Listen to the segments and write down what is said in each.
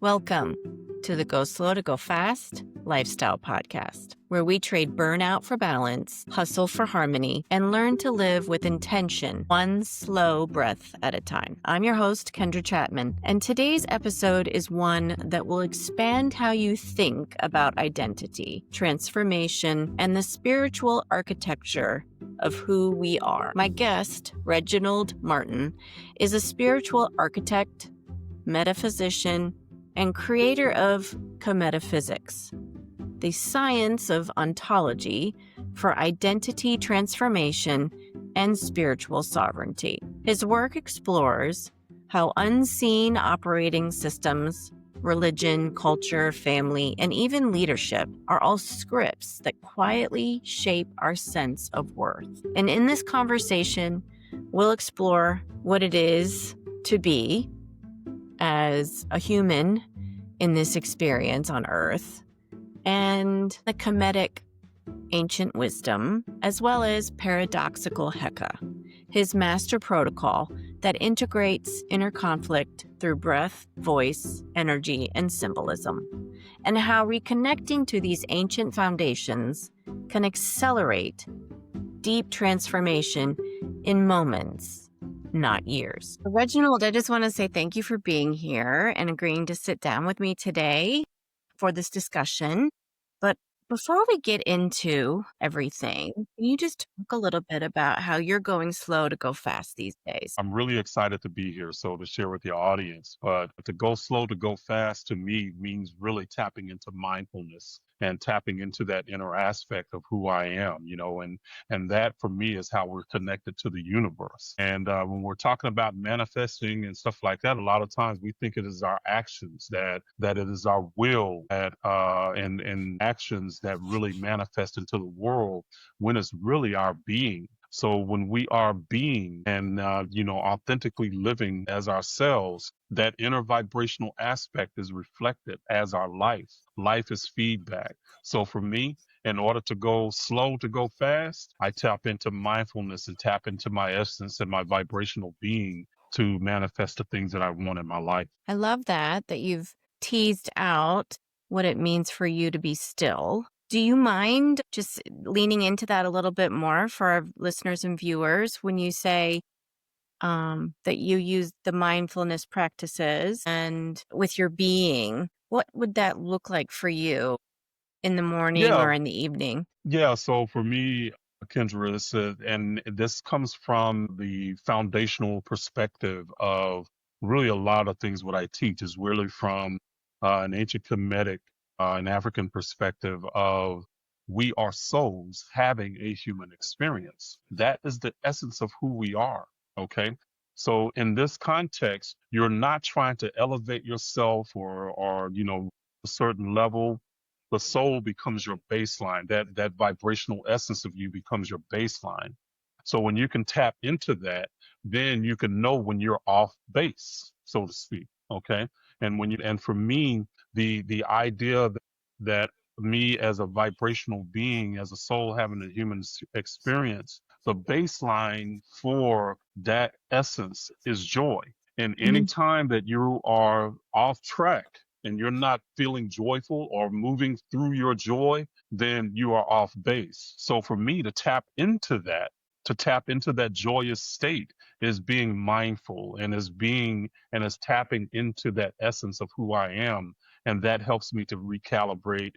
Welcome to the Go Slow to Go Fast lifestyle podcast, where we trade burnout for balance, hustle for harmony, and learn to live with intention, one slow breath at a time. I'm your host, Kendra Chapman, and today's episode is one that will expand how you think about identity, transformation, and the spiritual architecture of who we are. My guest, Reginald Martin, is a spiritual architect, metaphysician, and creator of Kametaphysics, the science of ontology for identity transformation and spiritual sovereignty. His work explores how unseen operating systems, religion, culture, family, and even leadership are all scripts that quietly shape our sense of worth. And in this conversation, we'll explore what it is to be as a human in this experience on Earth, and the Kemetic ancient wisdom, as well as paradoxical Heka, his master protocol that integrates inner conflict through breath, voice, energy, and symbolism, and how reconnecting to these ancient foundations can accelerate deep transformation in moments, not years. Reginald, I just want to say thank you for being here and agreeing to sit down with me today for this discussion. But before we get into everything, can you just talk a little bit about how you're going slow to go fast these days? I'm really excited to be here, so to share with your audience. But to go slow to go fast to me means really tapping into mindfulness and tapping into that inner aspect of who I am, and that for me is how we're connected to the universe. And when we're talking about manifesting and stuff like that, a lot of times we think it is our actions that it is our will that and actions that really manifest into the world when it's really our being. So when we are being and, authentically living as ourselves, that inner vibrational aspect is reflected as our life. Life is feedback. So for me, in order to go slow to go fast, I tap into mindfulness and tap into my essence and my vibrational being to manifest the things that I want in my life. I love that you've teased out what it means for you to be still. Do you mind just leaning into that a little bit more for our listeners and viewers when you say that you use the mindfulness practices and with your being? What would that look like for you in the morning Yeah, or in the evening? yeah. So for me, Kendra, and this comes from the foundational perspective of really a lot of things what I teach is really from an ancient Kemetic, an African perspective of we are souls having a human experience. That is the essence of who we are. Okay. So in this context, you're not trying to elevate yourself or a certain level. The soul becomes your baseline. That vibrational essence of you becomes your baseline. So when you can tap into that, then you can know when you're off base, so to speak. Okay. And for me, the idea that me as a vibrational being, as a soul having a human experience, the baseline for that essence is joy. And any Mhm. time that you are off track and you're not feeling joyful or moving through your joy, then you are off base. So for me to tap into that joyous state is being mindful and is tapping into that essence of who I am. And that helps me to recalibrate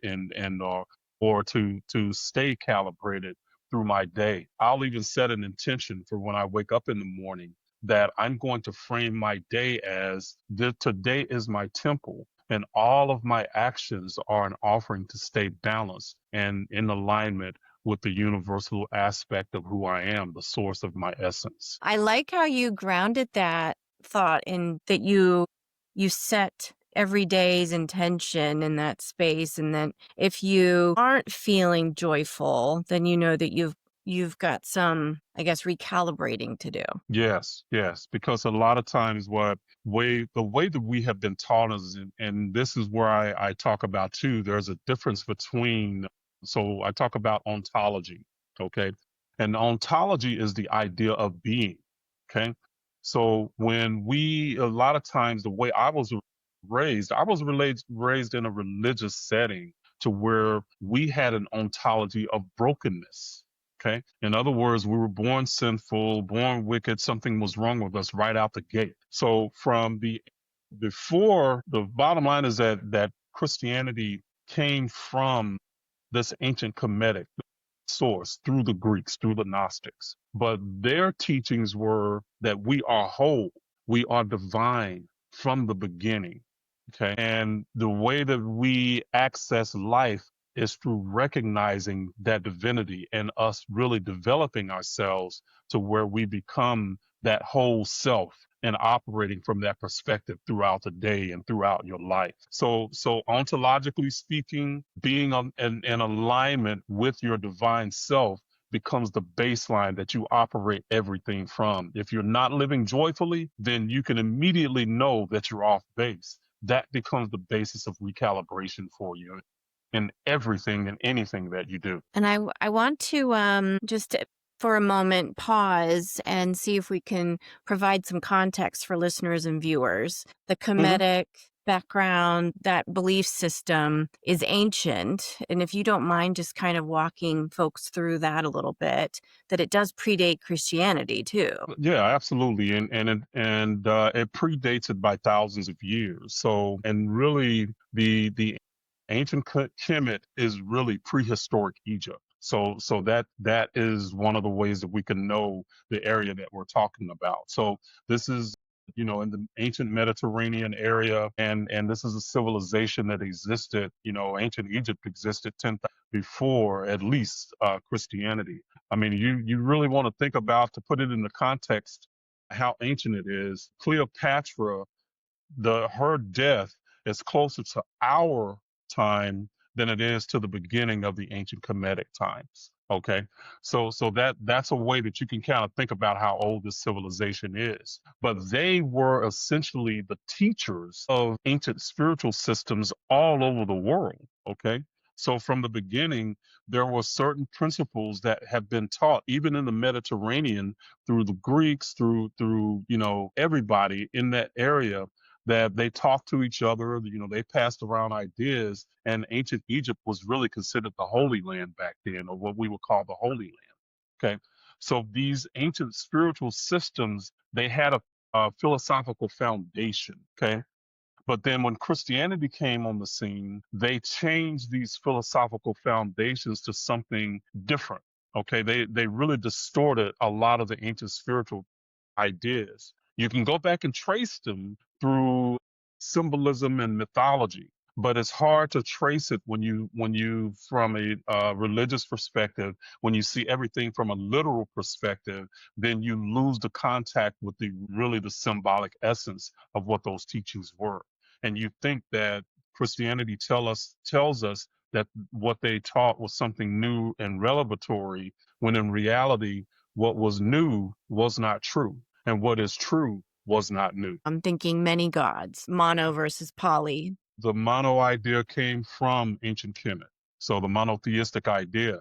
or to stay calibrated through my day. I'll even set an intention for when I wake up in the morning that I'm going to frame my day as today is my temple and all of my actions are an offering to stay balanced and in alignment with the universal aspect of who I am, the source of my essence. I like how you grounded that thought in that you set every day's intention in that space, and then if you aren't feeling joyful, then you know that you've got some, I guess, recalibrating to do. Yes, yes, because a lot of times the way that we have been taught is, and this is where I talk about too, there's a difference between, so I talk about ontology, okay? And ontology is the idea of being, okay? So a lot of times the way I was I was raised in a religious setting to where we had an ontology of brokenness. Okay. In other words, we were born sinful, born wicked. Something was wrong with us right out the gate. So from the before, the bottom line is that Christianity came from this ancient Kemetic source through the Greeks, through the Gnostics. But their teachings were that we are whole, we are divine from the beginning. Okay. And the way that we access life is through recognizing that divinity and us really developing ourselves to where we become that whole self and operating from that perspective throughout the day and throughout your life. So ontologically speaking, being in alignment with your divine self becomes the baseline that you operate everything from. If you're not living joyfully, then you can immediately know that you're off base. That becomes the basis of recalibration for you in everything and anything that you do. And I want to just for a moment pause and see if we can provide some context for listeners and viewers. The Mhm. Kemetic background, that belief system is ancient. And if you don't mind just kind of walking folks through that a little bit, that it does predate Christianity too. Yeah, absolutely, and it predates it by thousands of years. So, and really, the ancient Kemet is really prehistoric Egypt. So that is one of the ways that we can know the area that we're talking about. So this is, in the ancient Mediterranean area, and this is a civilization that existed. Ancient Egypt existed 10,000 before at least Christianity. I mean, you really want to think about, to put it in the context how ancient it is. Cleopatra, her death is closer to our time than it is to the beginning of the ancient Kemetic times. Okay, so that's a way that you can kind of think about how old this civilization is. But they were essentially the teachers of ancient spiritual systems all over the world. Okay, so from the beginning, there were certain principles that have been taught, even in the Mediterranean, through the Greeks, through everybody in that area, that they talked to each other, they passed around ideas, and ancient Egypt was really considered the Holy Land back then, or what we would call the Holy Land. Okay. So these ancient spiritual systems, they had a philosophical foundation. Okay. But then when Christianity came on the scene, they changed these philosophical foundations to something different. Okay. They really distorted a lot of the ancient spiritual ideas. You can go back and trace them through symbolism and mythology, but it's hard to trace it when you from a religious perspective. When you see everything from a literal perspective, then you lose the contact with the symbolic essence of what those teachings were. And you think that Christianity tells us that what they taught was something new and revelatory, when in reality, what was new was not true, and what is true was not new. I'm thinking many gods, mono versus poly. The mono idea came from ancient Kemet, so the monotheistic idea.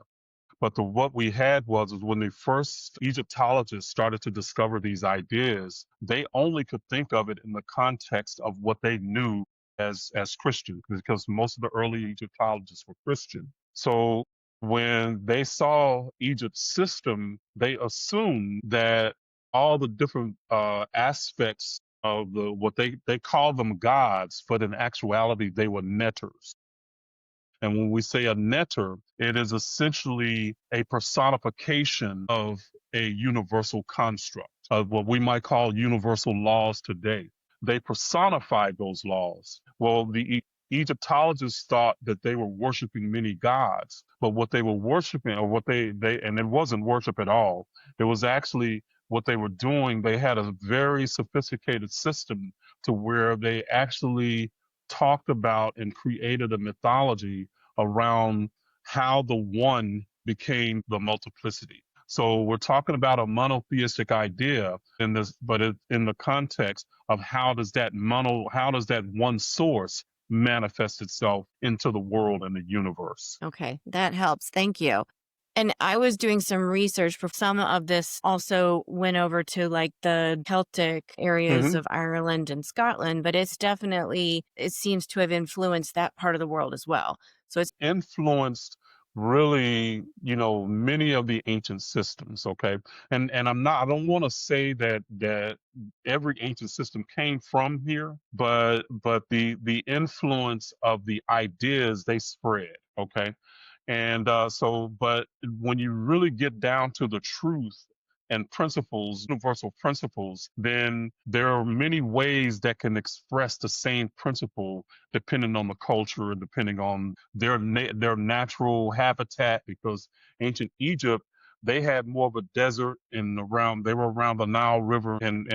But what we had was when the first Egyptologists started to discover these ideas, they only could think of it in the context of what they knew as Christian, because most of the early Egyptologists were Christian. So when they saw Egypt's system, they assumed that all the different aspects of what they call them gods, but in actuality they were netters. And when we say a netter, it is essentially a personification of a universal construct, of what we might call universal laws today. They personified those laws. Well, the Egyptologists thought that they were worshiping many gods, but what they were worshiping, or what they and it wasn't worship at all. It was actually what they were doing. They had a very sophisticated system to where they actually talked about and created a mythology around how the one became the multiplicity. So we're talking about a monotheistic idea in this, but in the context of how does that one source manifest itself into the world and the universe? Okay, that helps. Thank you. And I was doing some research for some of this, also went over to like the Celtic areas Hmm. of Ireland and Scotland, but it's definitely, it seems to have influenced that part of the world as well. So it's Influenced really, many of the ancient systems. Okay. And I don't want to say that every ancient system came from here, but the influence of the ideas they spread. Okay. And but when you really get down to the truth and principles, universal principles, then there are many ways that can express the same principle depending on the culture and depending on their natural habitat. Because ancient Egypt, they had more of a desert and they were around the Nile River and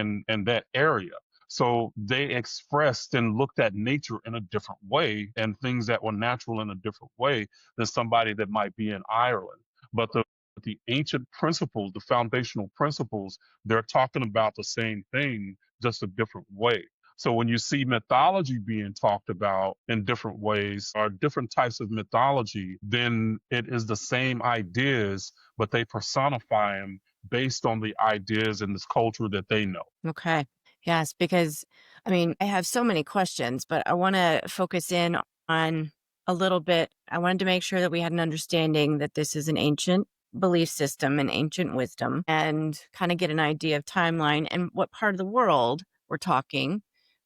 that area. So they expressed and looked at nature in a different way and things that were natural in a different way than somebody that might be in Ireland. But the ancient principles, the foundational principles, they're talking about the same thing, just a different way. So when you see mythology being talked about in different ways or different types of mythology, then it is the same ideas, but they personify them based on the ideas and this culture that they know. okay. Yes, because I mean, I have so many questions, but I want to focus in on a little bit. I wanted to make sure that we had an understanding that this is an ancient belief system and ancient wisdom and kind of get an idea of timeline and what part of the world we're talking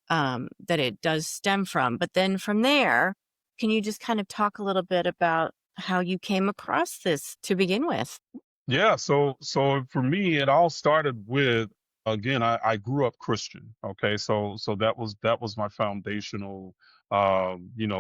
that it does stem from. But then from there, can you just kind of talk a little bit about how you came across this to begin with? Yeah, so for me, it all started with, again, I grew up Christian. Okay, so that was my foundational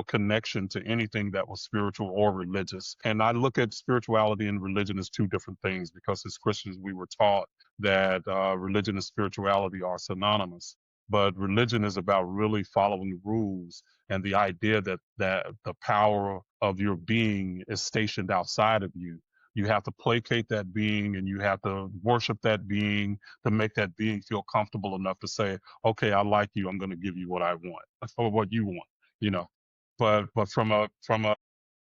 connection to anything that was spiritual or religious. And I look at spirituality and religion as two different things because as Christians we were taught that religion and spirituality are synonymous. But religion is about really following rules and the idea that the power of your being is stationed outside of you. You have to placate that being and you have to worship that being to make that being feel comfortable enough to say, okay, I like you. I'm going to give you what I want or what you want, you know. But from a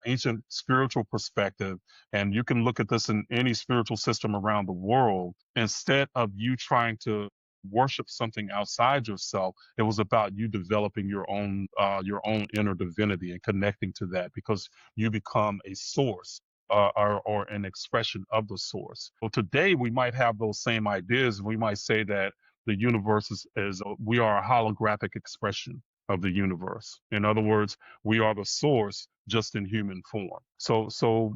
ancient spiritual perspective, and you can look at this in any spiritual system around the world, instead of you trying to worship something outside yourself, it was about you developing your own inner divinity and connecting to that because you become a source. Or an expression of the source. Well, today we might have those same ideas. We might say that the universe is we are a holographic expression of the universe. In other words, we are the source just in human form. So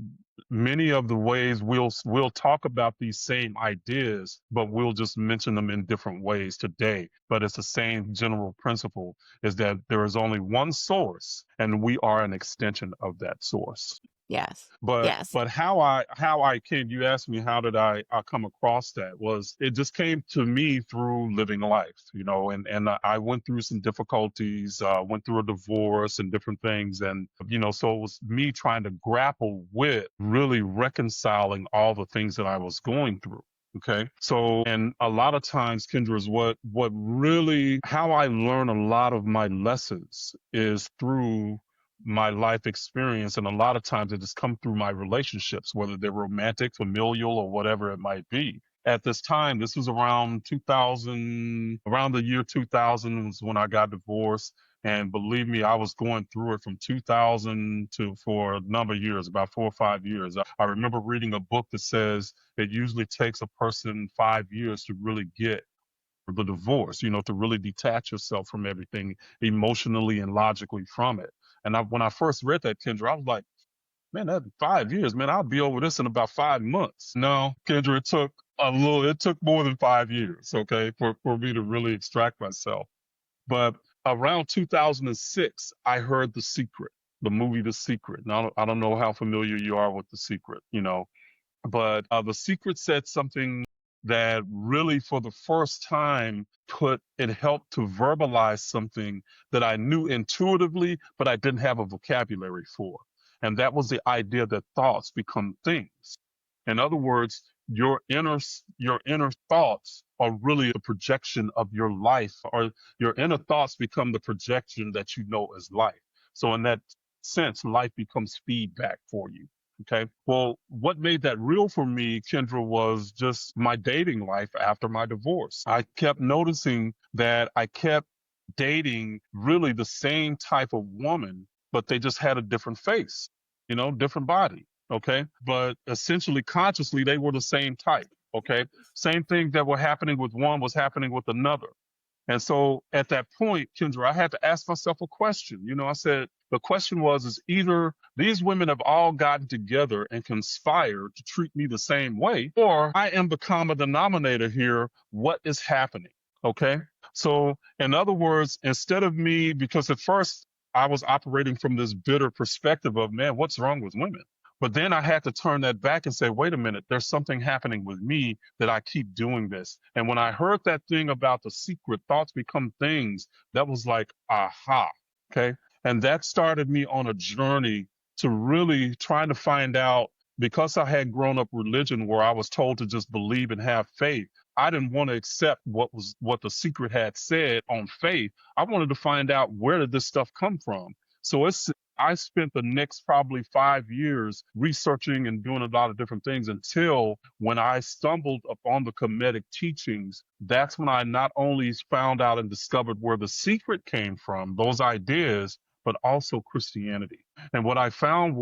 many of the ways we'll talk about these same ideas, but we'll just mention them in different ways today. But it's the same general principle is that there is only one source and we are an extension of that source. Yes. But Yes. but how I came, you asked me how did I come across that, was it just came to me through living life, and I went through some difficulties, went through a divorce and different things, and so it was me trying to grapple with really reconciling all the things that I was going through. Okay. So, and a lot of times, Kendra, is what really, how I learn a lot of my lessons is through my life experience. And a lot of times it has come through my relationships, whether they're romantic, familial, or whatever it might be. At this time, this was around 2000, around the year 2000 was when I got divorced. And believe me, I was going through it from 2000 to for a number of years, about 4 or 5 years. I remember reading a book that says it usually takes a person 5 years to really get the divorce, to really detach yourself from everything emotionally and logically from it. And when I first read that, Kendra, I was like, man, that 5 years, man, I'll be over this in about 5 months. No, Kendra, it took more than 5 years, okay, for me to really extract myself. But around 2006, I heard The Secret, the movie The Secret. Now, I don't know how familiar you are with The Secret, but The Secret said something that really, for the first time, it helped to verbalize something that I knew intuitively, but I didn't have a vocabulary for. And that was the idea that thoughts become things. In other words, your inner thoughts are really a projection of your life, or your inner thoughts become the projection that you know as life. So in that sense, life becomes feedback for you. Okay. Well, what made that real for me, Kendra, was just my dating life after my divorce. I kept noticing that I kept dating really the same type of woman, but they just had a different face, different body. Okay. But essentially, consciously, they were the same type. Okay. Same thing that were happening with one was happening with another. And so at that point, Kendra, I had to ask myself a question. I said, the question was, is either these women have all gotten together and conspired to treat me the same way, or I am the common denominator here. What is happening? Okay. So in other words, instead of me, because at first I was operating from this bitter perspective of, man, what's wrong with women? But then I had to turn that back and say, wait a minute, there's something happening with me that I keep doing this. And when I heard that thing about the secret thoughts become things, that was like, aha. Okay. And that started me on a journey to really trying to find out, because I had grown up religion where I was told to just believe and have faith. I didn't want to accept what the secret had said on faith. I wanted to find out, where did this stuff come from? So I spent the next probably 5 years researching and doing a lot of different things until when I stumbled upon the Kemetic teachings. That's when I not only found out and discovered where the secret came from, those ideas, but also Christianity. And what I found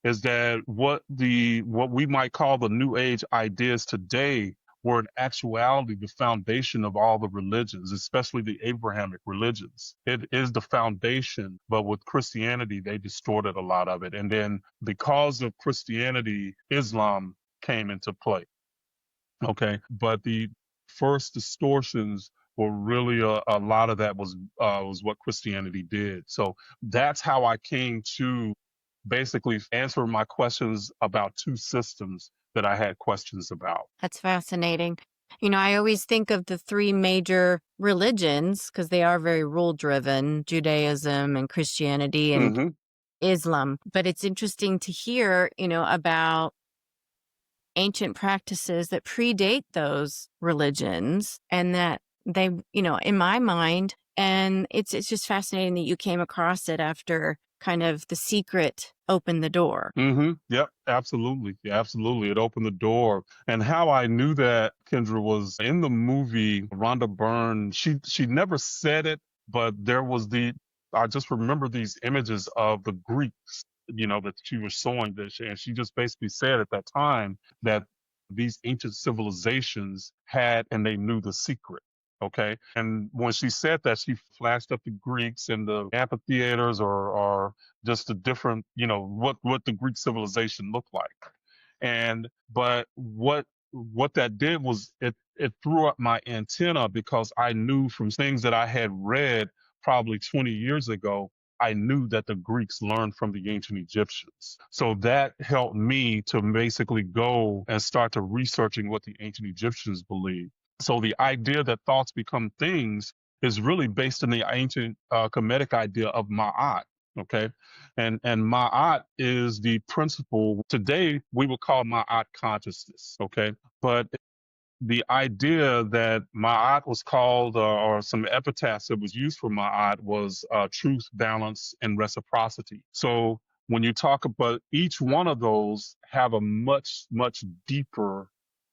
is that what we might call the New Age ideas today were in actuality the foundation of all the religions, especially the Abrahamic religions. It is the foundation, but with Christianity, they distorted a lot of it. And then because of Christianity, Islam came into play. Okay. But the first distortions were really a lot of that was what Christianity did. So that's how I came to basically answer my questions about two systems that I had questions about. That's fascinating. I always think of the three major religions because they are very rule driven: Judaism and Christianity and Mm-hmm. Islam. But it's interesting to hear, about ancient practices that predate those religions and that they, in my mind, and it's just fascinating that you came across it after kind of The Secret opened the door. Mm-hmm. Yep, absolutely. Yeah, absolutely. It opened the door. And how I knew that, Kendra, was in the movie Rhonda Byrne. She never said it, but I just remember these images of the Greeks, that she was showing this. And she just basically said at that time that these ancient civilizations had and they knew the secret. Okay. And when she said that, she flashed up the Greeks and the amphitheaters or just the different, what the Greek civilization looked like. But what that did was it threw up my antenna, because I knew from things that I had read probably 20 years ago, I knew that the Greeks learned from the ancient Egyptians. So that helped me to basically go and start to researching what the ancient Egyptians believed. So the idea that thoughts become things is really based on the ancient Kemetic idea of Ma'at. Okay. And Ma'at is the principle today we would call Ma'at consciousness. Okay. But the idea that Ma'at was called, or some epitaphs that was used for Ma'at, was truth, balance, and reciprocity. So when you talk about each one of those, have a much, much deeper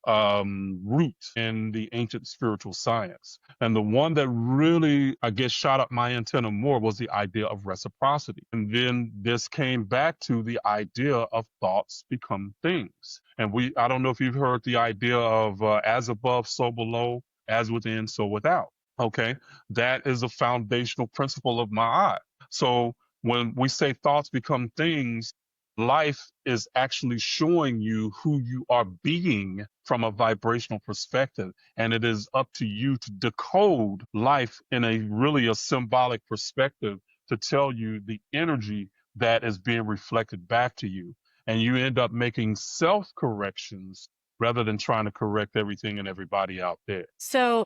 root in the ancient spiritual science. And the one that really, I guess, shot up my antenna more was the idea of reciprocity. And then this came back to the idea of thoughts become things. And I don't know if you've heard the idea of as above, so below, as within, so without. Okay. That is a foundational principle of Ma'at. So when we say thoughts become things, life is actually showing you who you are being from a vibrational perspective. And it is up to you to decode life in a symbolic perspective to tell you the energy that is being reflected back to you. And you end up making self corrections rather than trying to correct everything and everybody out there. So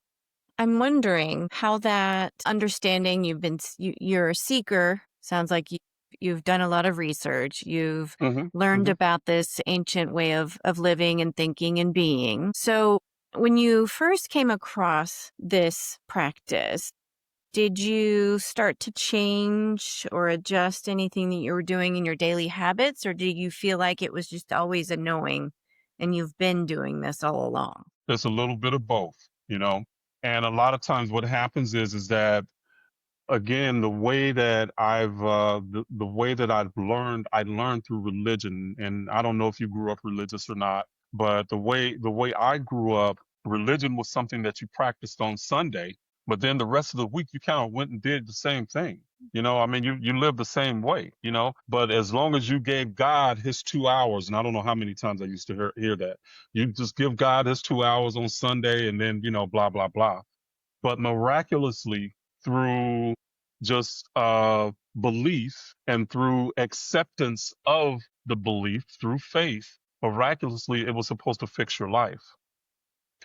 I'm wondering how that understanding, you're a seeker, sounds like you've done a lot of research. You've learned about this ancient way of living and thinking and being. So when you first came across this practice, Did you start to change or adjust anything that you were doing in your daily habits, or did you feel like it was just always a knowing and you've been doing this all along? There's a little bit of both, you know. And a lot of times what happens is that again, the way that I've learned, I learned through religion. And I don't know if you grew up religious or not, but the way I grew up, religion was something that you practiced on Sunday, but then the rest of the week you kind of went and did the same thing. I mean, you live the same way, but as long as you gave God his 2 hours, and I don't know how many times I used to hear that, you just give God his 2 hours on Sunday and then, blah, blah, blah. But miraculously, through just belief and through acceptance of the belief through faith, miraculously, it was supposed to fix your life.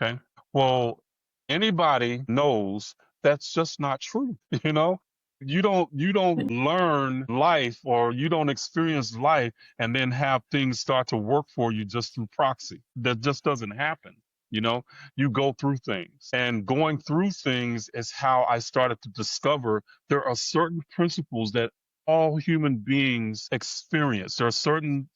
Okay. Well, anybody knows that's just not true. You know, you don't learn life or you don't experience life and then have things start to work for you just through proxy. That just doesn't happen. You know, you go through things, and going through things is how I started to discover there are certain principles that all human beings experience. There are certain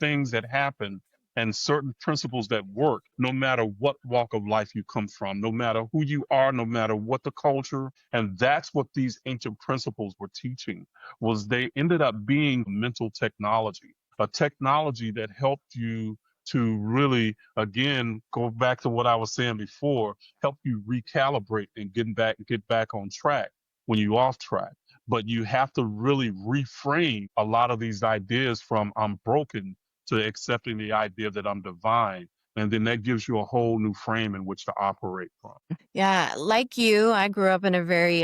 things that happen and certain principles that work no matter what walk of life you come from, no matter who you are, no matter what the culture. And that's what these ancient principles were teaching, was they ended up being mental technology, a technology that helped you to really, again, go back to what I was saying before, help you recalibrate and get back on track when you off track. But you have to really reframe a lot of these ideas from I'm broken to accepting the idea that I'm divine. And then that gives you a whole new frame in which to operate from. Yeah, like you, I grew up in a very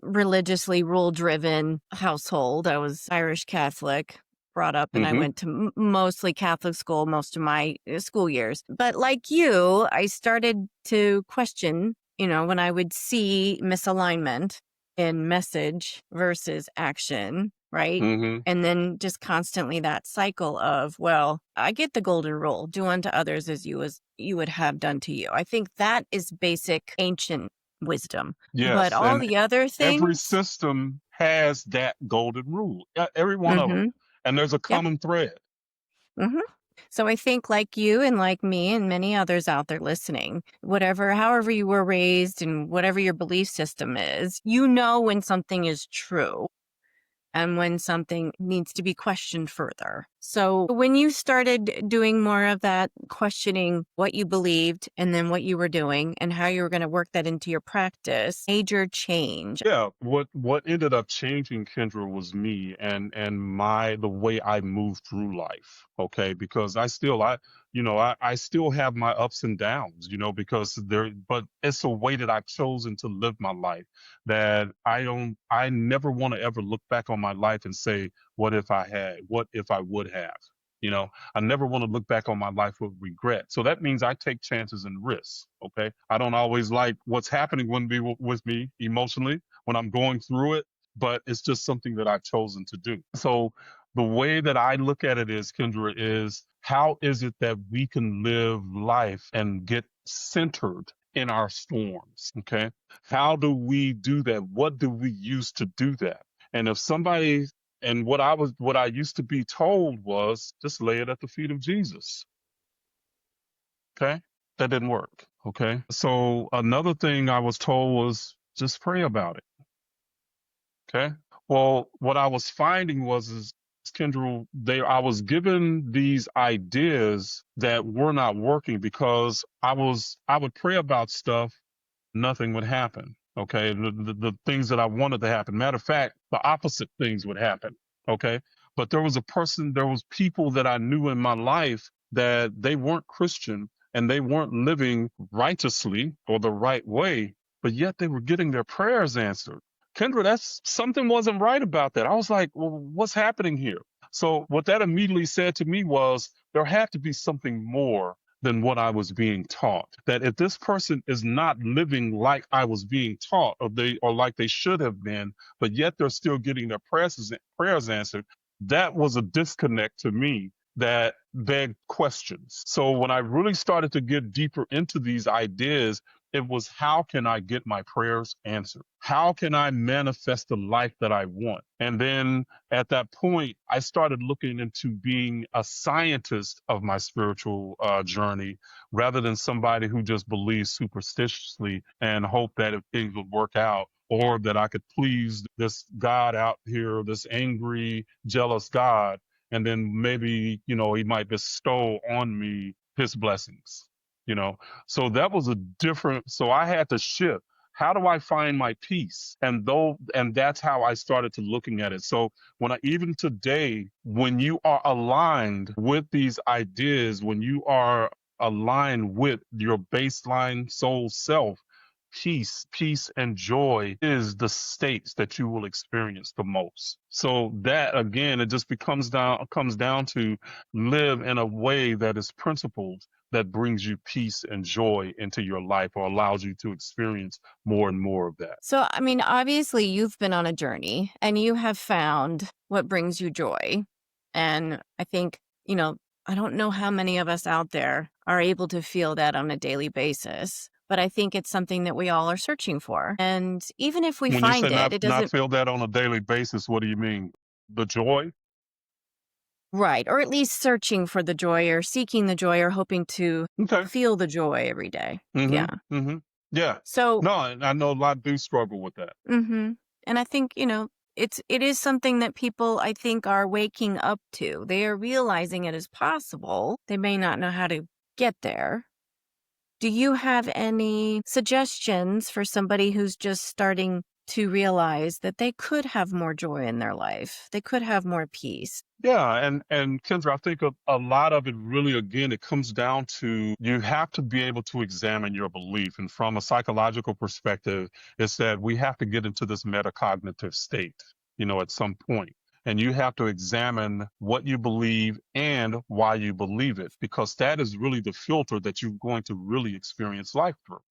religiously rule-driven household. I was Irish Catholic, brought up, and I Hmm. went to mostly Catholic school most of my school years. But like you, I started to question, when I would see misalignment in message versus action, right? Hmm. And then just constantly that cycle of, well, I get the golden rule, do unto others as you would have done to you. I think that is basic ancient wisdom. But Yes. all And the other every things, system has that golden rule, every one of them. mm-hmm, And there's a yep. common thread. Mm-hmm. So I think like you and like me and many others out there listening, however you were raised and whatever your belief system is, when something is true and when something needs to be questioned further. So when you started doing more of that, questioning what you believed and then what you were doing and how you were going to work that into your practice, major change. Yeah, what ended up changing, Kendra, was me and the way I moved through life. Okay, because I still have my ups and downs, because but it's a way that I've chosen to live my life that I never want to ever look back on my life and say, what if I would have? I never want to look back on my life with regret. So that means I take chances and risks. Okay. I don't always like what's happening with me emotionally when I'm going through it, but it's just something that I've chosen to do. So the way that I look at it is, Kendra, is how is it that we can live life and get centered in our storms? Okay. How do we do that? What do we use to do that? And if somebody and what I used to be told was just lay it at the feet of Jesus. Okay. That didn't work. Okay. So another thing I was told was just pray about it. Okay. Well, what I was finding is Kendra, I was given these ideas that were not working because I would pray about stuff, nothing would happen. Okay. The things that I wanted to happen. Matter of fact, the opposite things would happen. Okay. But there was people that I knew in my life that they weren't Christian and they weren't living righteously or the right way, but yet they were getting their prayers answered. Kendra, that's something wasn't right about that. I was like, well, what's happening here? So what that immediately said to me was there had to be something more than what I was being taught. That if this person is not living like I was being taught, or like they should have been, but yet they're still getting their prayers answered, that was a disconnect to me that beg questions. So when I really started to get deeper into these ideas, it was, how can I get my prayers answered? How can I manifest the life that I want? And then at that point, I started looking into being a scientist of my spiritual journey rather than somebody who just believes superstitiously and hope that if things would work out, or that I could please this God out here, this angry, jealous God, and then maybe, he might bestow on me his blessings, you know. So that was a different, so I had to shift. How do I find my peace? And that's how I started to looking at it. So even today, when you are aligned with these ideas, when you are aligned with your baseline soul self, peace and joy is the states that you will experience the most. So that, again, it just comes down to live in a way that is principled, that brings you peace and joy into your life, or allows you to experience more and more of that. So, I mean, obviously, you've been on a journey and you have found what brings you joy. And I think, I don't know how many of us out there are able to feel that on a daily basis, but I think it's something that we all are searching for. And even if we When you find say it, not it not doesn't, feel that on a daily basis, what do you mean? The joy? right, or at least searching for the joy or seeking the joy or hoping to Okay. feel the joy every day. Yeah. Yeah. So, No, I know a lot do struggle with that. mhm. And I think, it is something that people, I think, are waking up to. They are realizing it is possible. They may not know how to get there. Do you have any suggestions for somebody who's just starting to realize that they could have more joy in their life? They could have more peace. Yeah, and Kendra, I think a lot of it really, again, it comes down to, you have to be able to examine your belief. And from a psychological perspective, it's that we have to get into this metacognitive state, at some point. And you have to examine what you believe and why you believe it, because that is really the filter that you're going to really experience life through.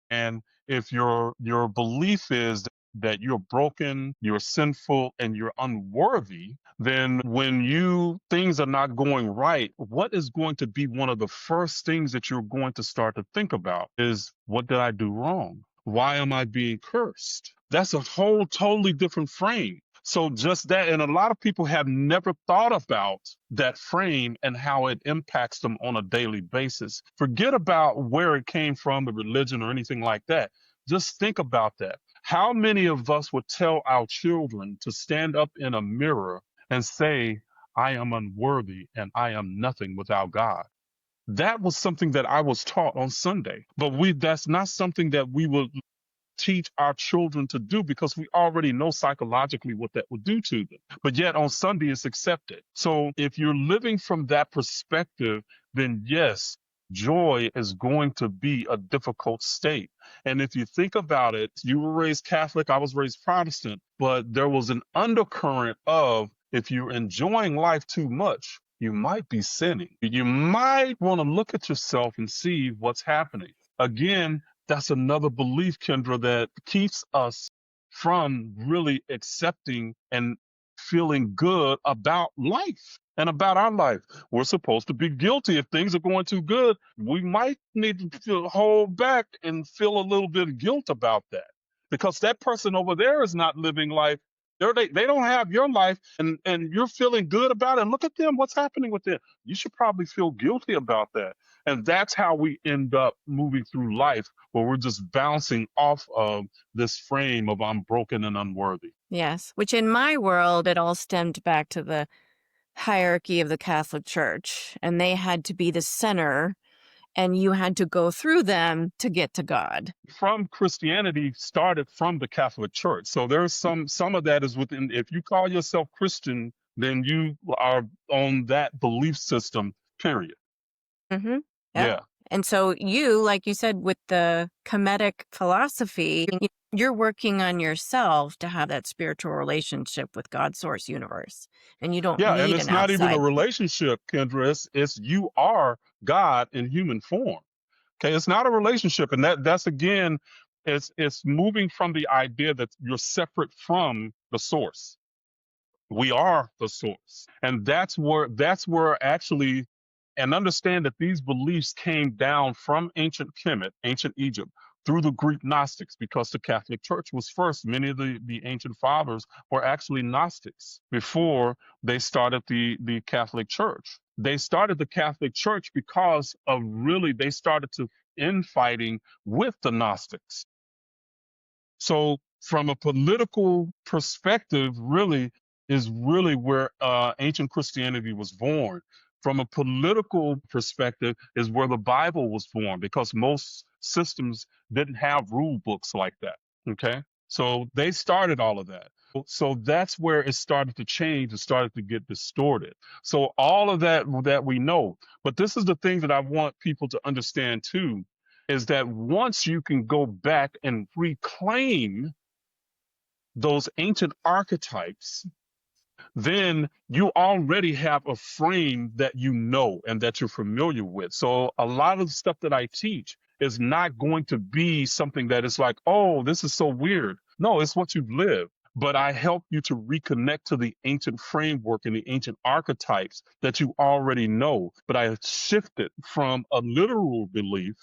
And if your belief is that you're broken, you're sinful, and you're unworthy, then when things are not going right, what is going to be one of the first things that you're going to start to think about is, what did I do wrong? Why am I being cursed? That's a whole totally different frame. So just that, and a lot of people have never thought about that frame and how it impacts them on a daily basis. Forget about where it came from, the religion or anything like that. Just think about that. How many of us would tell our children to stand up in a mirror and say, I am unworthy and I am nothing without God? That was something that I was taught on Sunday, but that's not something that we would teach our children to do, because we already know psychologically what that would do to them. But yet on Sunday it's accepted. So if you're living from that perspective, then yes, joy is going to be a difficult state. And if you think about it, you were raised Catholic, I was raised Protestant, but there was an undercurrent of, if you're enjoying life too much, you might be sinning. You might want to look at yourself and see what's happening. Again, that's another belief, Kendra, that keeps us from really accepting and feeling good about life and about our life. We're supposed to be guilty. If things are going too good, we might need to hold back and feel a little bit of guilt about that, because that person over there is not living life. They don't have your life, and you're feeling good about it. And look at them. What's happening with them? You should probably feel guilty about that. And that's how we end up moving through life, where we're just bouncing off of this frame of, I'm broken and unworthy. Yes. Which in my world, it all stemmed back to the hierarchy of the Catholic Church. And they had to be the center, and you had to go through them to get to God. From Christianity started from the Catholic Church. So there's some of that is within. If you call yourself Christian, then you are on that belief system, period. Mm-hmm. Yep. Yeah. And so you, like you said, with the Kemetic philosophy, you're working on yourself to have that spiritual relationship with God's source universe. And you don't Yeah, and need it's an not even a outside. relationship, Kendra. It's you are God in human form. Okay, it's not a relationship, and that's again, it's moving from the idea that you're separate from the source. We are the source. And that's where actually, and understand that these beliefs came down from ancient Kemet, ancient Egypt, through the Greek Gnostics, because the Catholic Church was first. Many of the ancient fathers were actually Gnostics before they started the Catholic Church. They started the Catholic Church because of really they started to infighting with the Gnostics. So from a political perspective, really is really where ancient Christianity was born. From a political perspective is where the Bible was born, because most systems didn't have rule books like that. Okay. So they started all of that. So that's where it started to change. It started to get distorted. So all of that we know. But this is the thing that I want people to understand too, is that once you can go back and reclaim those ancient archetypes, then you already have a frame that you know and that you're familiar with. So a lot of the stuff that I teach is not going to be something that is like, oh, this is so weird. No, it's what you've lived. But I help you to reconnect to the ancient framework and the ancient archetypes that you already know. But I shifted from a literal belief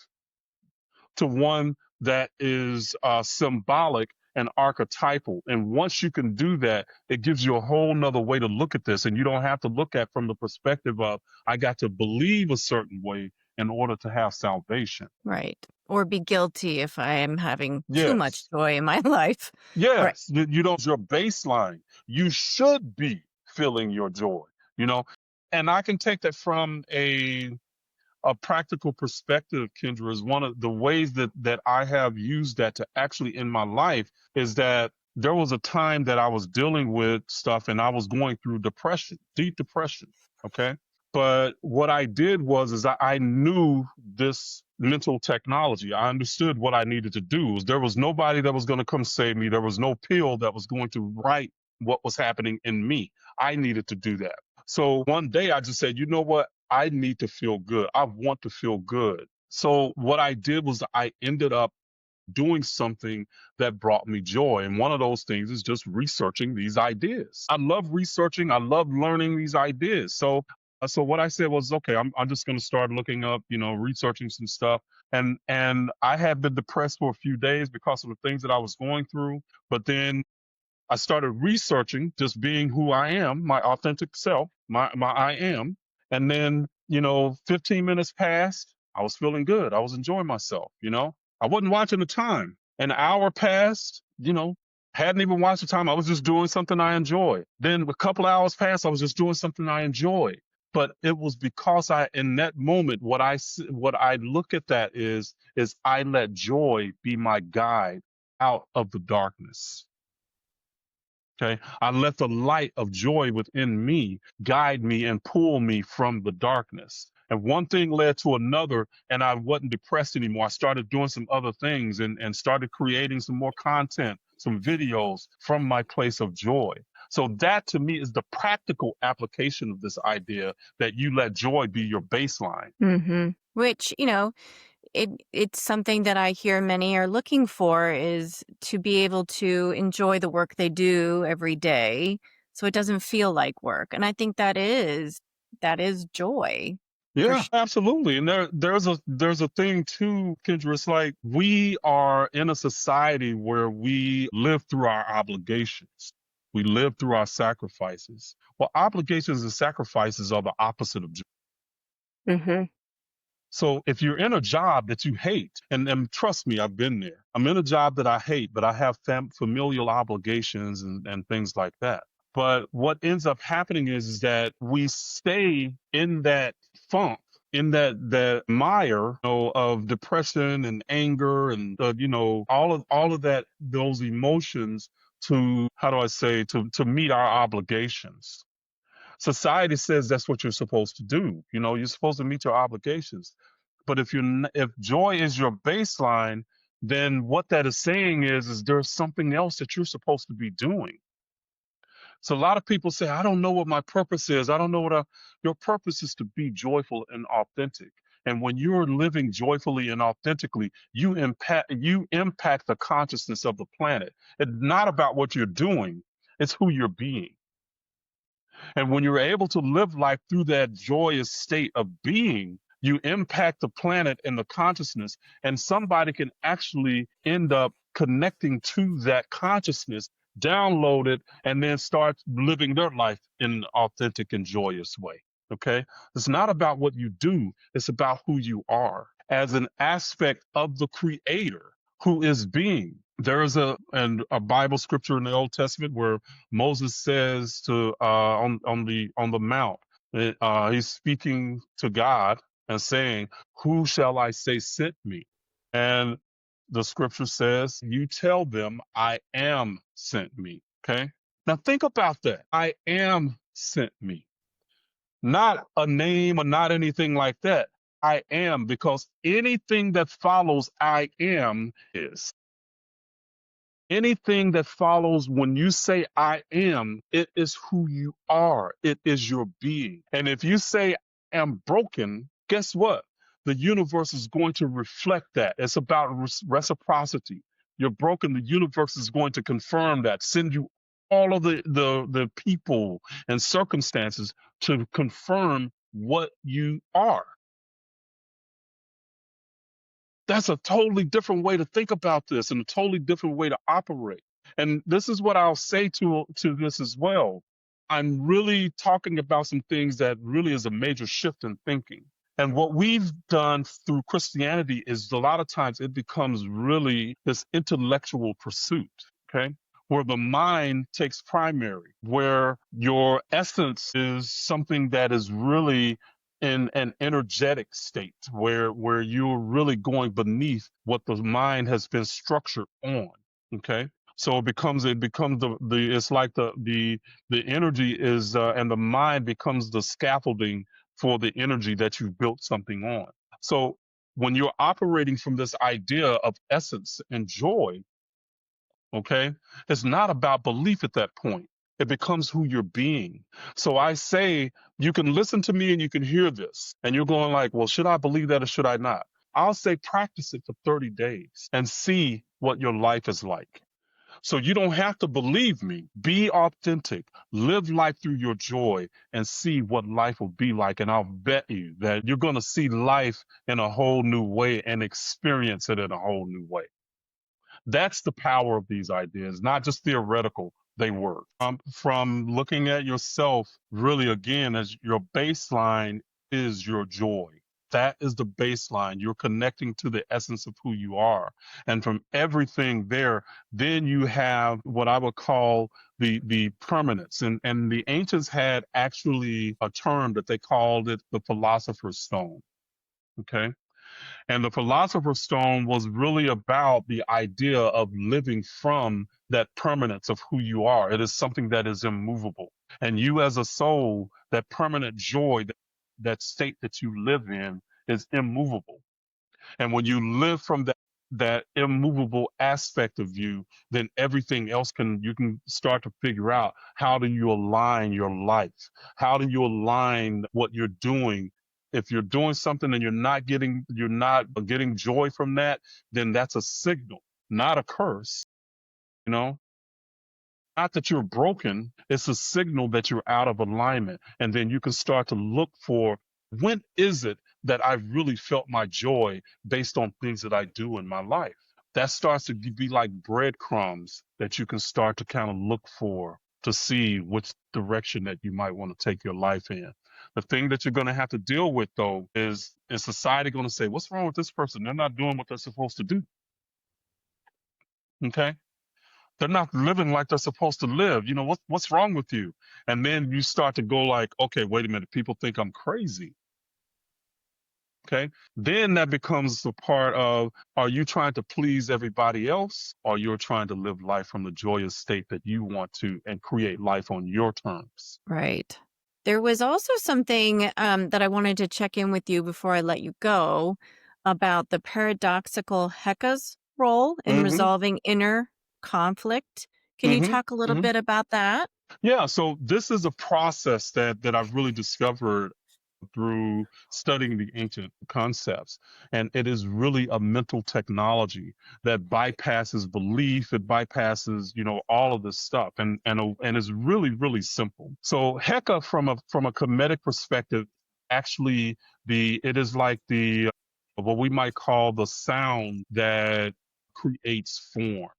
to one that is symbolic and archetypal. And once you can do that, it gives you a whole nother way to look at this. And you don't have to look at from the perspective of, I got to believe a certain way in order to have salvation. Right. Or be guilty if I am having too much Yes. joy in my life. Right. Yes. You don't, your baseline. You should be feeling your joy, you know? And I can take that from a practical perspective, Kendra, is one of the ways that I have used that to actually in my life is that there was a time that I was dealing with stuff and I was going through depression, deep depression. Okay. But what I did was is I knew this mental technology. I understood what I needed to do. There was nobody that was going to come save me. There was no pill that was going to right what was happening in me. I needed to do that. So one day I just said, you know what? I need to feel good. I want to feel good. So what I did was I ended up doing something that brought me joy. And one of those things is just researching these ideas. I love researching. I love learning these ideas. So what I said was, okay, I'm just going to start looking up, researching some stuff. And I had been depressed for a few days because of the things that I was going through. But then I started researching just being who I am, my authentic self, my I am. And then, 15 minutes passed. I was feeling good. I was enjoying myself. I wasn't watching the time. An hour passed, hadn't even watched the time. I was just doing something I enjoy. Then a couple hours passed. I was just doing something I enjoy. But it was because in that moment, what I look at that is I let joy be my guide out of the darkness. Okay. I let the light of joy within me guide me and pull me from the darkness. And one thing led to another, and I wasn't depressed anymore. I started doing some other things and started creating some more content, some videos from my place of joy. So that to me is the practical application of this idea that you let joy be your baseline. Mm-hmm. Which, it's something that I hear many are looking for, is to be able to enjoy the work they do every day so it doesn't feel like work. And I think that is joy for Yeah, sure. absolutely. And there's a thing too, Kendra. It's like we are in a society where we live through our obligations. We live through our sacrifices. Well, obligations and sacrifices are the opposite of joy. Mm-hmm. So if you're in a job that you hate, and trust me, I've been there. I'm in a job that I hate, but I have familial obligations and things like that. But what ends up happening is that we stay in that funk, in that mire, of depression and anger and all of that, those emotions, to how do I say, to meet our obligations. Society says that's what you're supposed to do. You're supposed to meet your obligations. But if joy is your baseline, then what that is saying is there's something else that you're supposed to be doing. So a lot of people say, I don't know what my purpose is. I don't know your purpose is to be joyful and authentic. And when you're living joyfully and authentically, you impact the consciousness of the planet. It's not about what you're doing, it's who you're being. And when you're able to live life through that joyous state of being, you impact the planet and the consciousness, and somebody can actually end up connecting to that consciousness, download it, and then start living their life in an authentic and joyous way. Okay? It's not about what you do, it's about who you are as an aspect of the creator who is being. There is a Bible scripture in the Old Testament where Moses says to on the mount, he's speaking to God and saying, "Who shall I say sent me?" And the scripture says, "You tell them, I am sent me." Okay. Now think about that. I am sent me. Not a name or not anything like that. I am, because anything that follows I am is. Anything that follows when you say I am, it is who you are. It is your being. And if you say I am broken, guess what? The universe is going to reflect that. It's about reciprocity. You're broken. The universe is going to confirm that, send you all of the people and circumstances to confirm what you are. That's a totally different way to think about this and a totally different way to operate. And this is what I'll say to this as well. I'm really talking about some things that really is a major shift in thinking. And what we've done through Christianity is a lot of times it becomes really this intellectual pursuit, okay? Where the mind takes primary, where your essence is something that is really in an energetic state, where you're really going beneath what the mind has been structured on. Okay. So it becomes the it's like the energy is and the mind becomes the scaffolding for the energy that you've built something on. So when you're operating from this idea of essence and joy, okay, it's not about belief at that point. It becomes who you're being. So I say, you can listen to me and you can hear this, and you're going like, well, should I believe that or should I not? I'll say, practice it for 30 days and see what your life is like. So you don't have to believe me. Be authentic. Live life through your joy and see what life will be like. And I'll bet you that you're going to see life in a whole new way and experience it in a whole new way. That's the power of these ideas, not just theoretical, they work. From looking at yourself, really, again, as your baseline is your joy. That is the baseline. You're connecting to the essence of who you are. And from everything there, then you have what I would call the permanence. And the ancients had actually a term that they called it the philosopher's stone. Okay. And the Philosopher's Stone was really about the idea of living from that permanence of who you are. It is something that is immovable. And you, as a soul, that permanent joy, that state that you live in, is immovable. And when you live from that immovable aspect of you, then everything else you can start to figure out, how do you align your life? How do you align what you're doing? If you're doing something and you're not getting joy from that, then that's a signal, not a curse, you know? Not that you're broken, it's a signal that you're out of alignment. And then you can start to look for, when is it that I really felt my joy based on things that I do in my life? That starts to be like breadcrumbs that you can start to kind of look for to see which direction that you might want to take your life in. The thing that you're going to have to deal with, though, is society going to say, what's wrong with this person? They're not doing what they're supposed to do. Okay. They're not living like they're supposed to live. You know, what's wrong with you? And then you start to go like, okay, wait a minute, people think I'm crazy. Okay. Then that becomes the part of, are you trying to please everybody else, or you're trying to live life from the joyous state that you want to and create life on your terms? Right. There was also something that I wanted to check in with you before I let you go about the paradoxical Heka's role in Mm-hmm. resolving inner conflict. Can you Mm-hmm. talk a little Mm-hmm. bit about that? Yeah. So this is a process that I've really discovered through studying the ancient concepts. And it is really a mental technology that bypasses belief. It bypasses, all of this stuff, and is really, really simple. So Heka, from a Kemetic perspective, actually it is like the what we might call the sound that creates form.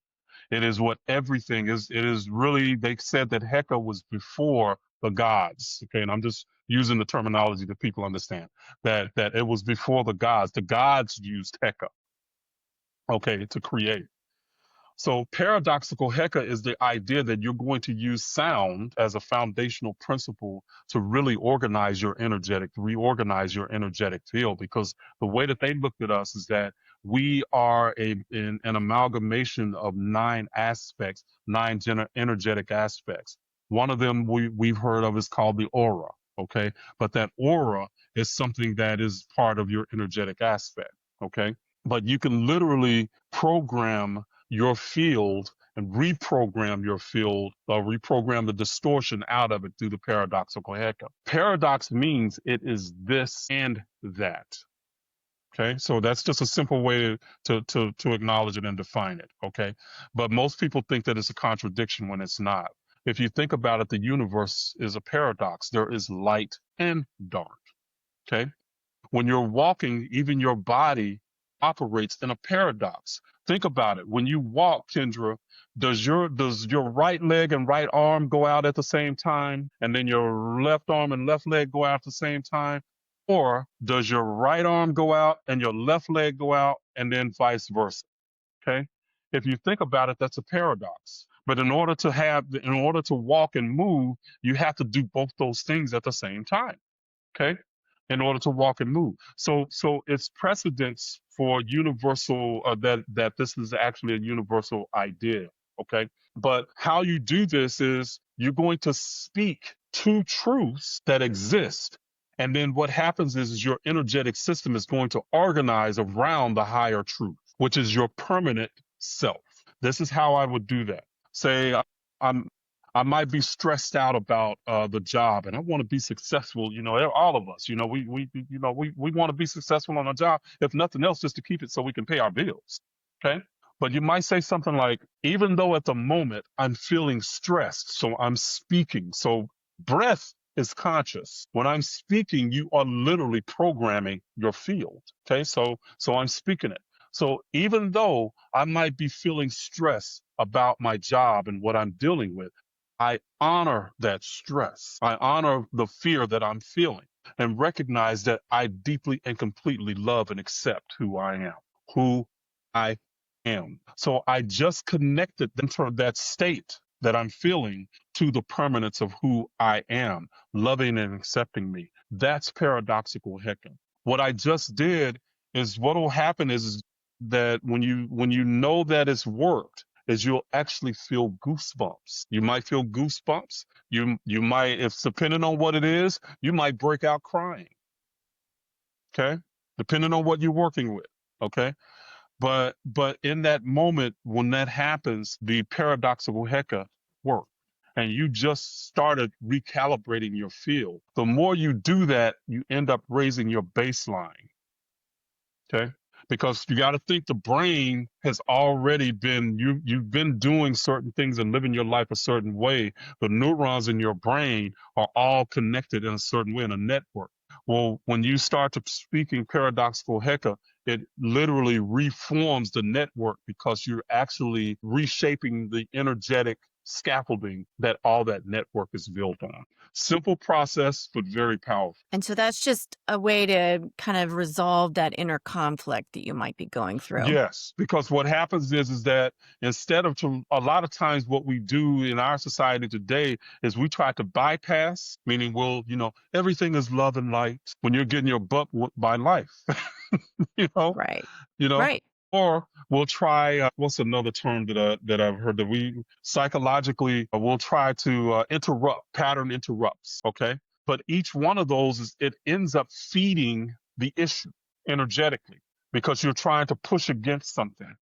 It is what everything is. It is really, they said that Heka was before the gods. Okay. And I'm just using the terminology that people understand, that it was before the gods. The gods used Heka, okay, to create. So paradoxical Heka is the idea that you're going to use sound as a foundational principle to really reorganize your energetic field. Because the way that they looked at us is that we are an amalgamation of nine energetic aspects. One of them we've heard of is called the aura. Okay. But that aura is something that is part of your energetic aspect. Okay. But you can literally program your field and reprogram your field, or reprogram the distortion out of it through the paradoxical Heka. Paradox means it is this and that. Okay, so that's just a simple way to acknowledge it and define it. Okay, but most people think that it's a contradiction when it's not. If you think about it, the universe is a paradox. There is light and dark. Okay, when you're walking, even your body operates in a paradox. Think about it. When you walk, Kendra, does your right leg and right arm go out at the same time, and then your left arm and left leg go out at the same time? Or does your right arm go out and your left leg go out, and then vice versa? Okay. If you think about it, that's a paradox. But in order to walk and move, you have to do both those things at the same time. Okay, in order to walk and move. So it's precedence for universal, that this is actually a universal idea. Okay, but how you do this is you're going to speak two truths that exist. And then what happens is your energetic system is going to organize around the higher truth, which is your permanent self. This is how I would do that. Say I'm I might be stressed out about the job, and I want to be successful. All of us. We want to be successful on our job, if nothing else, just to keep it so we can pay our bills. Okay. But you might say something like, even though at the moment I'm feeling stressed, so I'm speaking. So breath is conscious. When I'm speaking, you are literally programming your field. Okay. So I'm speaking it. So even though I might be feeling stress about my job and what I'm dealing with, I honor that stress. I honor the fear that I'm feeling, and recognize that I deeply and completely love and accept who I am. So I just connected that state that I'm feeling to the permanence of who I am, loving and accepting me. That's paradoxical Heka. What I just did is, what will happen is that when you know that it's worked, is you'll actually feel goosebumps. You might feel goosebumps. You might, if depending on what it is, you might break out crying. Okay, depending on what you're working with. Okay, but in that moment when that happens, the paradoxical Heka work, and you just started recalibrating your field. The more you do that, you end up raising your baseline. Okay. Because you got to think, the brain has already been, you've been doing certain things and living your life a certain way. The neurons in your brain are all connected in a certain way in a network. Well, when you start to speaking paradoxical Heka, it literally reforms the network, because you're actually reshaping the energetic scaffolding that all that network is built on. Simple process, but very powerful. And so that's just a way to kind of resolve that inner conflict that you might be going through. Yes, because what happens is that instead of a lot of times what we do in our society today is we try to bypass, meaning, well, everything is love and light when you're getting your butt whooped by life. Right. you know, Right. or we'll try, what's another term that I've heard, that we psychologically will try to pattern interrupts. Okay. But each one of those it ends up feeding the issue energetically, because you're trying to push against something.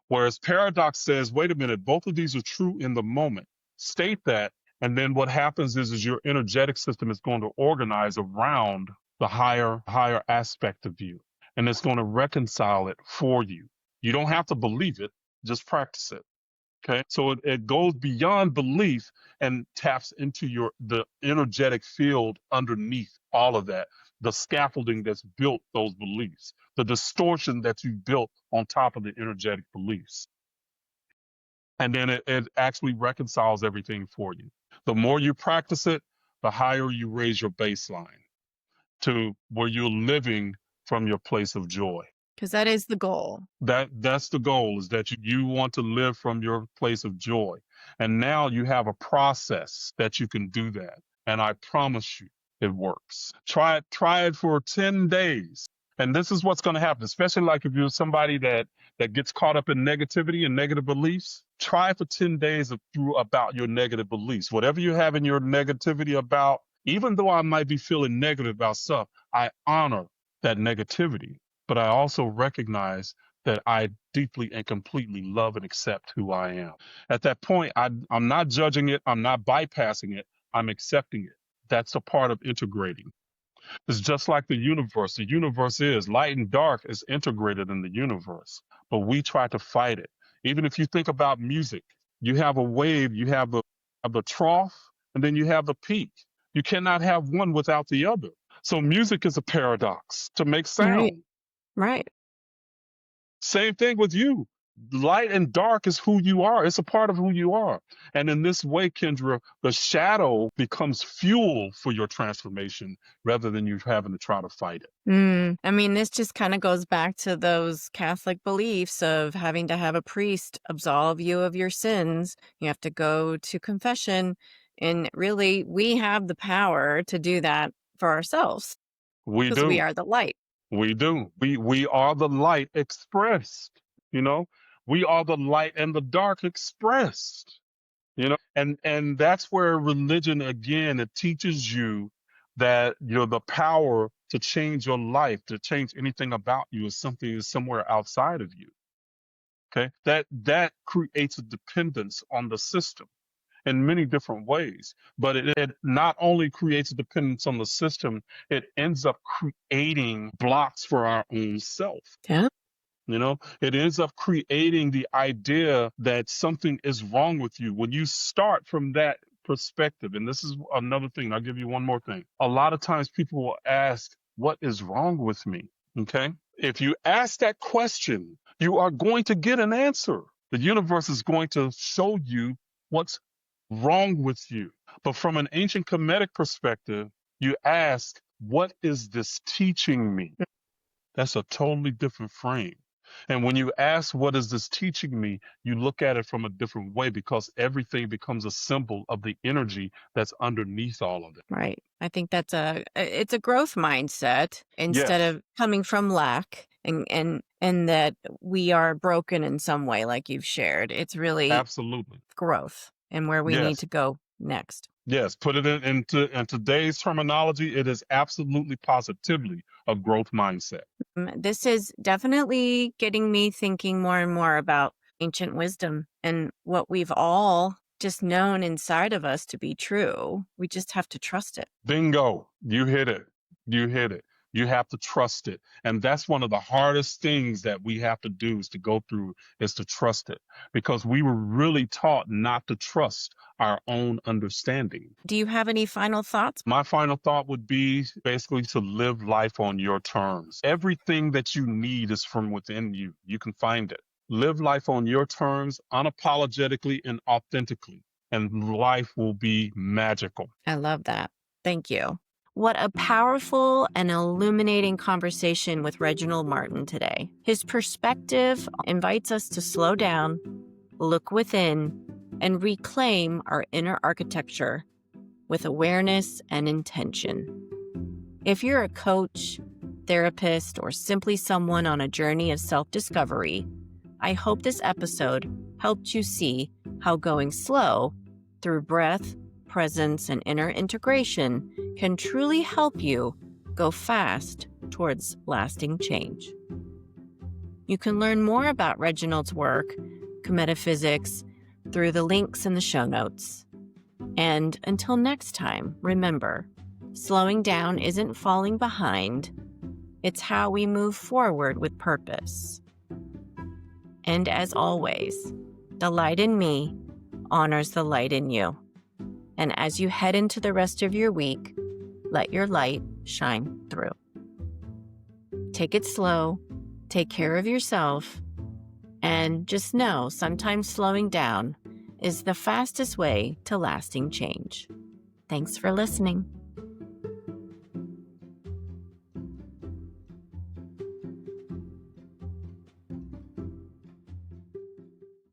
Whereas paradox says, wait a minute, both of these are true in the moment. State that. And then what happens is your energetic system is going to organize around the higher aspect of you, and it's going to reconcile it for you. You don't have to believe it, just practice it. Okay. So it goes beyond belief and taps into the energetic field underneath all of that, the scaffolding that's built those beliefs, the distortion that you built on top of the energetic beliefs. And then it actually reconciles everything for you. The more you practice it, the higher you raise your baseline to where you're living from your place of joy. Because that is the goal. That's the goal, is that you want to live from your place of joy. And now you have a process that you can do that. And I promise you it works. Try it for 10 days. And this is what's going to happen, especially like if you're somebody that gets caught up in negativity and negative beliefs. Try for 10 days about your negative beliefs. Whatever you have in your negativity about, even though I might be feeling negative about stuff, I honor that negativity. But I also recognize that I deeply and completely love and accept who I am. At that point, I'm not judging it. I'm not bypassing it. I'm accepting it. That's a part of integrating. It's just like the universe. The universe is light and dark is integrated in the universe, but we try to fight it. Even if you think about music, you have a wave, you have the trough, and then you have the peak. You cannot have one without the other. So music is a paradox to make sound. Right. Same thing with you. Light and dark is who you are. It's a part of who you are. And in this way, Kendra, the shadow becomes fuel for your transformation rather than you having to try to fight it. I mean, this just kind of goes back to those Catholic beliefs of having to have a priest absolve you of your sins. You have to go to confession. And really, we have the power to do that for ourselves. We do. Because we are the light. We do. We are the light expressed, we are the light and the dark expressed, and that's where religion, again, it teaches you that the power to change your life, to change anything about you is somewhere outside of you. Okay. That creates a dependence on the system in many different ways. But it not only creates a dependence on the system, it ends up creating blocks for our own self. Yeah. It ends up creating the idea that something is wrong with you. When you start from that perspective, and this is another thing, I'll give you one more thing. A lot of times people will ask, what is wrong with me? Okay. If you ask that question, you are going to get an answer. The universe is going to show you what's wrong with you. But from an ancient Kemetic perspective, you ask, what is this teaching me? That's a totally different frame. And when you ask, what is this teaching me, you look at it from a different way, because everything becomes a symbol of the energy that's underneath all of it. Right. I think it's a growth mindset instead of coming from lack and that we are broken in some way, like you've shared. It's really absolutely growth and where we need to go next. Yes, put it in today's terminology, it is absolutely positively a growth mindset. This is definitely getting me thinking more and more about ancient wisdom and what we've all just known inside of us to be true. We just have to trust it. Bingo. You hit it. You have to trust it. And that's one of the hardest things that we have to do is to trust it, because we were really taught not to trust our own understanding. Do you have any final thoughts? My final thought would be basically to live life on your terms. Everything that you need is from within you. You can find it. Live life on your terms, unapologetically and authentically, and life will be magical. I love that. Thank you. What a powerful and illuminating conversation with Reginald Martin today. His perspective invites us to slow down, look within, and reclaim our inner architecture with awareness and intention. If you're a coach, therapist, or simply someone on a journey of self-discovery, I hope this episode helped you see how going slow through breath, presence, and inner integration can truly help you go fast towards lasting change. You can learn more about Reginald's work, Kametaphysics, through the links in the show notes. And until next time, remember, Slowing down isn't falling behind. It's how we move forward with purpose. And as always, the light in me honors the light in you. And as you head into the rest of your week, let your light shine through. Take it slow, take care of yourself, and just know sometimes slowing down is the fastest way to lasting change. Thanks for listening.